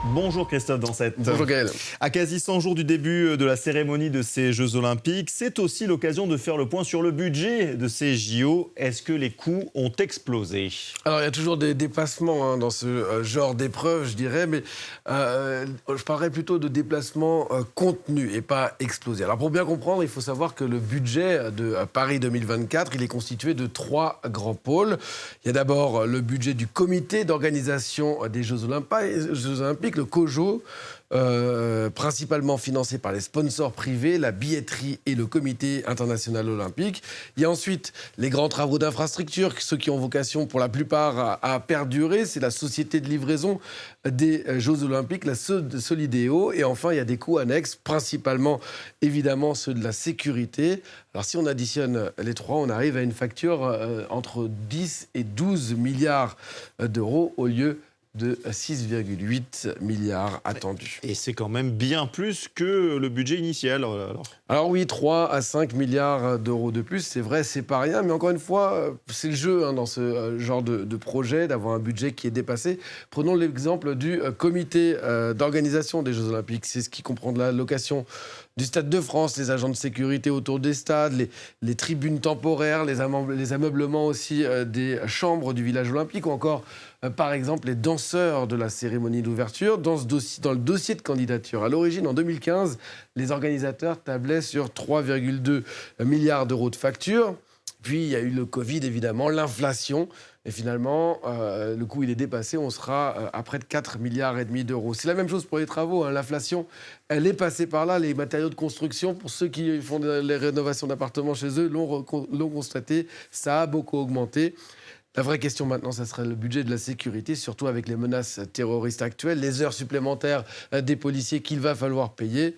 Bonjour Christophe Dansette. Bonjour Gaël. À quasi 100 jours du début de la cérémonie de ces Jeux Olympiques, c'est aussi l'occasion de faire le point sur le budget de ces JO. Est-ce que les coûts ont explosé? Alors il y a toujours des dépassements dans ce genre d'épreuve, je dirais, mais je parlerais plutôt de déplacements contenus et pas explosés. Alors pour bien comprendre, il faut savoir que le budget de Paris 2024, il est constitué de 3 grands pôles. Il y a d'abord le budget du comité d'organisation des Jeux Olympiques, le COJO, principalement financé par les sponsors privés, la billetterie et le comité international olympique. Il y a ensuite les grands travaux d'infrastructure, ceux qui ont vocation pour la plupart à perdurer. C'est la société de livraison des Jeux Olympiques, la Solideo. Et enfin, il y a des coûts annexes, principalement évidemment ceux de la sécurité. Alors si on additionne les trois, on arrive à une facture entre 10 et 12 milliards d'euros au lieu de 6,8 milliards attendus. Et c'est quand même bien plus que le budget initial. Alors oui, 3 à 5 milliards d'euros de plus, c'est vrai, c'est pas rien, mais encore une fois, c'est le jeu dans ce genre de projet, d'avoir un budget qui est dépassé. Prenons l'exemple du comité d'organisation des Jeux Olympiques. C'est ce qui comprend de la location du Stade de France, les agents de sécurité autour des stades, les tribunes temporaires, les ameublements aussi des chambres du village olympique, ou encore, par exemple, les danseurs de la cérémonie d'ouverture. Dans le dossier de candidature, à l'origine, en 2015, les organisateurs tablaient sur 3,2 milliards d'euros de factures. Puis, il y a eu le Covid, évidemment, l'inflation. Et finalement, le coût, il est dépassé. On sera à près de 4,5 milliards d'euros. C'est la même chose pour les travaux. L'inflation, elle est passée par là. Les matériaux de construction, pour ceux qui font les rénovations d'appartements chez eux, l'ont constaté. Ça a beaucoup augmenté. La vraie question maintenant, ça serait le budget de la sécurité, surtout avec les menaces terroristes actuelles, les heures supplémentaires des policiers qu'il va falloir payer.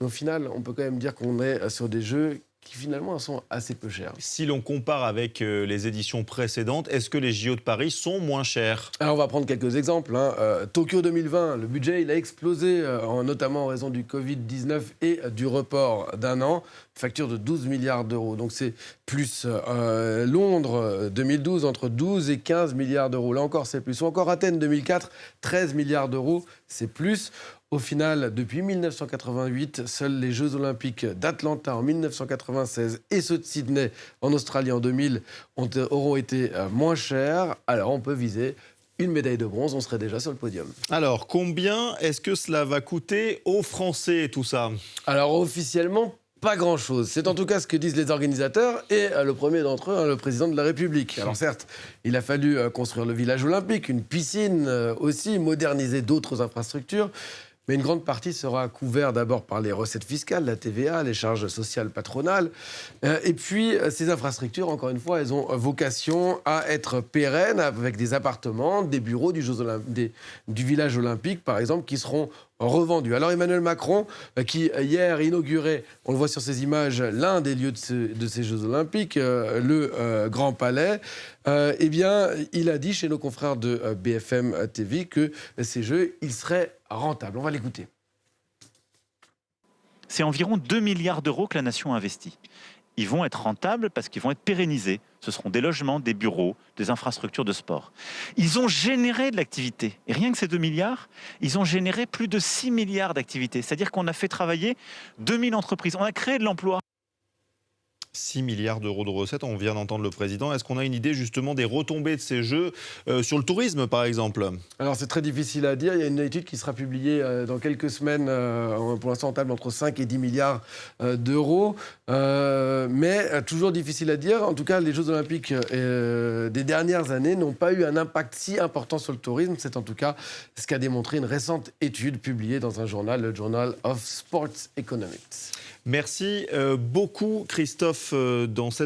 Mais au final, on peut quand même dire qu'on est sur des jeux qui finalement sont assez peu chers. Si l'on compare avec les éditions précédentes, est-ce que les JO de Paris sont moins chers? Alors on va prendre quelques exemples. Tokyo 2020, le budget il a explosé, notamment en raison du Covid-19 et du report d'un an. Facture de 12 milliards d'euros. Donc c'est plus. Londres 2012, entre 12 et 15 milliards d'euros. Là encore, c'est plus. Ou encore Athènes 2004, 13 milliards d'euros, c'est plus. Au final, depuis 1988, seuls les Jeux Olympiques d'Atlanta en 1996 et ceux de Sydney en Australie en 2000 auront été moins chers. Alors on peut viser une médaille de bronze, on serait déjà sur le podium. Alors, combien est-ce que cela va coûter aux Français, tout ça? Alors officiellement, pas grand-chose. C'est en tout cas ce que disent les organisateurs et le premier d'entre eux, le président de la République. Alors certes, il a fallu construire le village olympique, une piscine aussi, moderniser d'autres infrastructures. Mais une grande partie sera couverte d'abord par les recettes fiscales, la TVA, les charges sociales patronales. Et puis, ces infrastructures, encore une fois, elles ont vocation à être pérennes avec des appartements, des bureaux du village olympique, par exemple, qui seront revendus. Alors Emmanuel Macron, qui hier inaugurait, on le voit sur ces images, l'un des lieux de ces Jeux Olympiques, le Grand Palais, eh bien, il a dit chez nos confrères de BFM TV que ces Jeux, ils seraient rentables. On va l'écouter. C'est environ 2 milliards d'euros que la nation investit. Ils vont être rentables parce qu'ils vont être pérennisés. Ce seront des logements, des bureaux, des infrastructures de sport. Ils ont généré de l'activité. Et rien que ces 2 milliards, ils ont généré plus de 6 milliards d'activités. C'est-à-dire qu'on a fait travailler 2000 entreprises. On a créé de l'emploi. 6 milliards d'euros de recettes, on vient d'entendre le président. Est-ce qu'on a une idée justement des retombées de ces Jeux sur le tourisme, par exemple? Alors c'est très difficile à dire. Il y a une étude qui sera publiée dans quelques semaines. Pour l'instant, on table entre 5 et 10 milliards d'euros. Mais toujours difficile à dire. En tout cas, les Jeux Olympiques des dernières années n'ont pas eu un impact si important sur le tourisme. C'est en tout cas ce qu'a démontré une récente étude publiée dans un journal, le Journal of Sports Economics. Merci beaucoup Christophe Dansette.